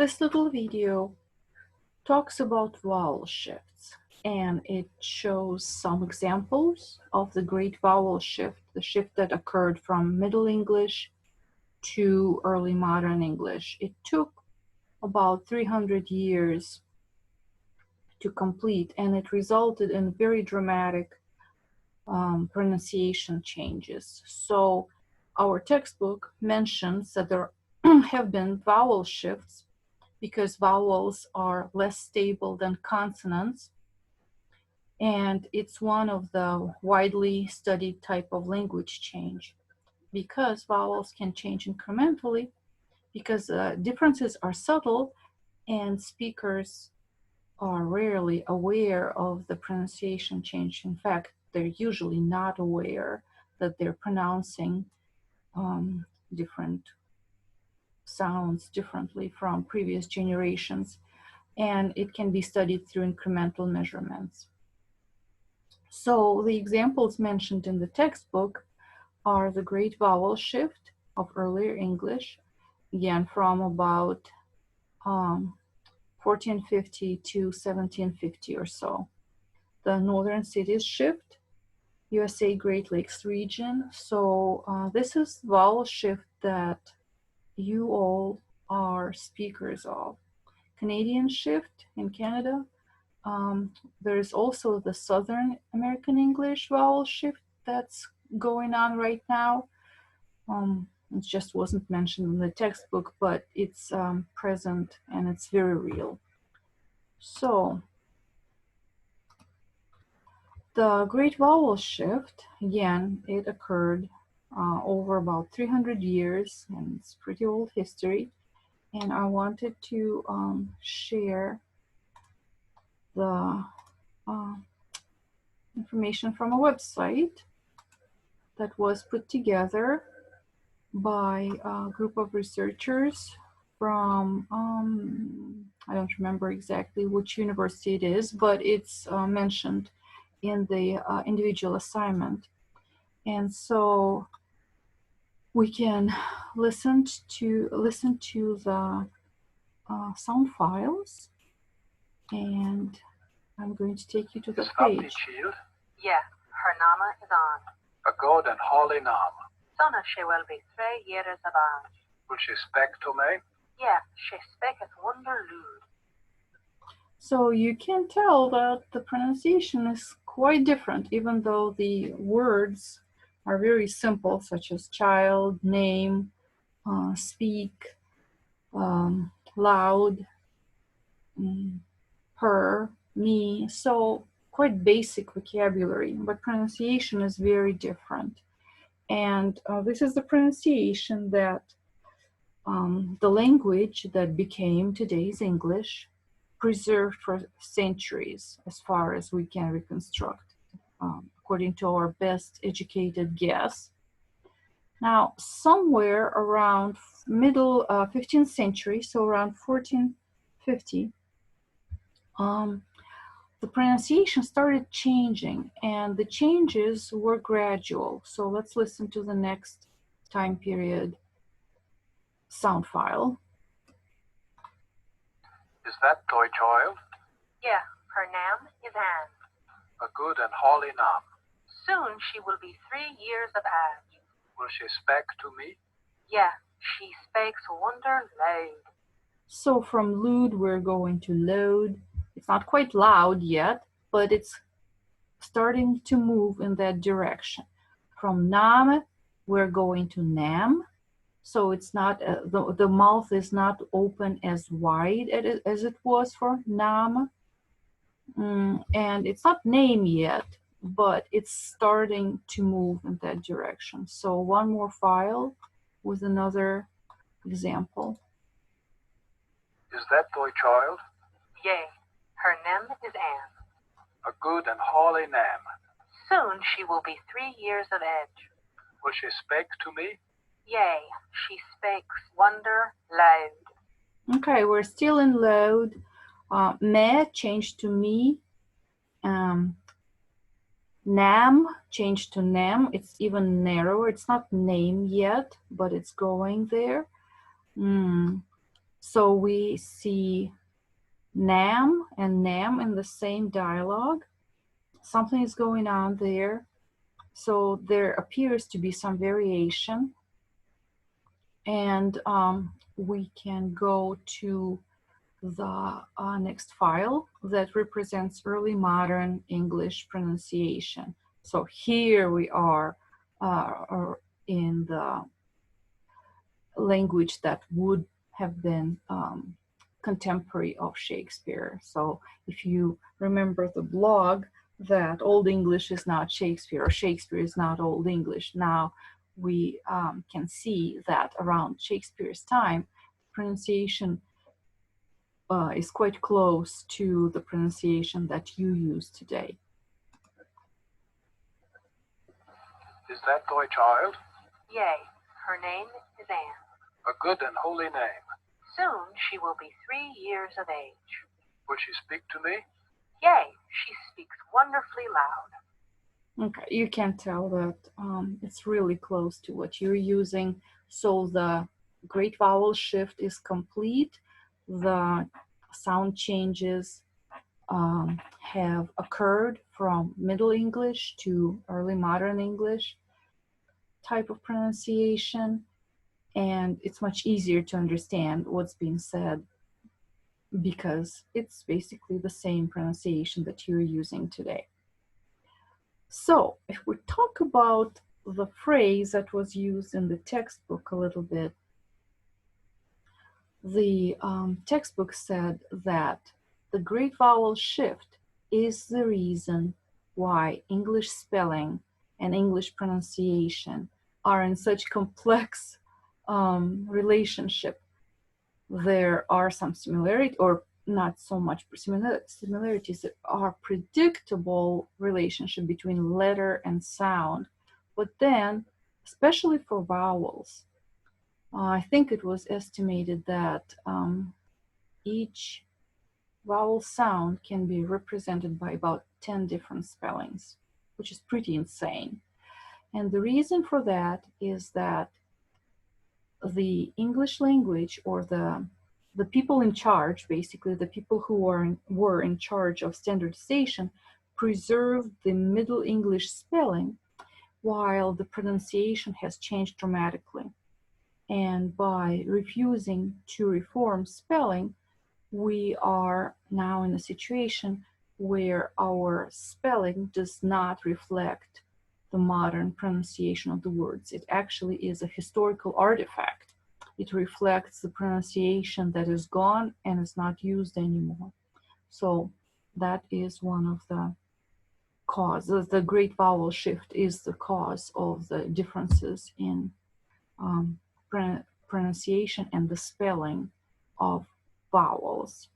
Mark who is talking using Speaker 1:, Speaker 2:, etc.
Speaker 1: This little video talks about vowel shifts, and it shows some examples of the great vowel shift, the shift that occurred from Middle English to early modern English. It took about 300 years to complete, and it resulted in very dramatic pronunciation changes. So our textbook mentions that there have been vowel shifts because vowels are less stable than consonants, and it's one of the widely studied type of language change because vowels can change incrementally, because differences are subtle and speakers are rarely aware of the pronunciation change. In fact, they're usually not aware that they're pronouncing different sounds differently from previous generations, and it can be studied through incremental measurements. So the examples mentioned in the textbook are the great vowel shift of earlier English, again from about 1450 to 1750 or so. The Northern Cities shift, USA Great Lakes region. So this is vowel shift that you all are speakers of. Canadian shift in Canada. There is also the Southern American English vowel shift that's going on right now. It just wasn't mentioned in the textbook, but it's present and it's very real. So the Great Vowel Shift, again, it occurred over about 300 years, and it's pretty old history. And I wanted to share the information from a website that was put together by a group of researchers from, I don't remember exactly which university it is, but it's mentioned in the individual assignment. And so we can listen to the sound files, and I'm going to take you to the page.
Speaker 2: Yeah, her nama is on.
Speaker 3: A good and holy nam.
Speaker 2: Sonna she will be 3 years of age.
Speaker 3: Will she speak to me?
Speaker 2: Yeah, she speaketh wonder loud.
Speaker 1: So you can tell that the pronunciation is quite different, even though the words are very simple, such as child, name, speak, loud, her, me. So quite basic vocabulary, but pronunciation is very different. And this is the pronunciation that the language that became today's English preserved for centuries, as far as we can reconstruct, according to our best educated guess. Now, somewhere around middle 15th century, so around 1450, the pronunciation started changing, and the changes were gradual. So let's listen to the next time period sound file.
Speaker 3: Is that thy child?
Speaker 2: Yeah, her name is Anne.
Speaker 3: A good and holy nam.
Speaker 2: Soon she will be 3 years of age.
Speaker 3: Will she speak to me?
Speaker 2: Yeah, she speaks wonder loud.
Speaker 1: So from loud, we're going to loud. It's not quite loud yet, but it's starting to move in that direction. From nam, we're going to nam. So it's not, the mouth is not open as wide as it was for nam. And it's not name yet, but it's starting to move in that direction. So one more file with another example.
Speaker 3: Is that thy child?
Speaker 2: Yea, her name is Anne.
Speaker 3: A good and holy name.
Speaker 2: Soon she will be 3 years of age.
Speaker 3: Will she speak to me?
Speaker 2: Yea, she speaks wonder loud.
Speaker 1: Okay, we're still in loud. Me changed to me. Nam changed to nam. It's even narrower. It's not name yet, but it's going there. So we see nam and nam in the same dialogue. Something is going on there. So there appears to be some variation. And we can go to the next file that represents early modern English pronunciation. So here we are in the language that would have been contemporary of Shakespeare. So if you remember the blog that Old English is not Shakespeare or Shakespeare is not Old English, now we can see that around Shakespeare's time, pronunciation is quite close to the pronunciation that you use today.
Speaker 3: Is that thy child?
Speaker 2: Yea, her name is Anne.
Speaker 3: A good and holy name.
Speaker 2: Soon she will be 3 years of age.
Speaker 3: Will she speak to me?
Speaker 2: Yea, she speaks wonderfully loud.
Speaker 1: Okay, you can tell that it's really close to what you're using. So the great vowel shift is complete. The sound changes have occurred from Middle English to early modern English type of pronunciation, and it's much easier to understand what's being said because it's basically the same pronunciation that you're using today. So if we talk about the phrase that was used in the textbook a little bit, the textbook said that the great vowel shift is the reason why English spelling and English pronunciation are in such complex relationship. There are some similarities, or not so much similarities, that are predictable relationship between letter and sound. But then, especially for vowels, I think it was estimated that each vowel sound can be represented by about 10 different spellings, which is pretty insane. And the reason for that is that the English language, or the people in charge, basically the people who were in charge of standardization, preserved the Middle English spelling while the pronunciation has changed dramatically. And by refusing to reform spelling, we are now in a situation where our spelling does not reflect the modern pronunciation of the words. It actually is a historical artifact. It reflects the pronunciation that is gone and is not used anymore. So that is one of the causes. The great vowel shift is the cause of the differences in pronunciation and the spelling of vowels.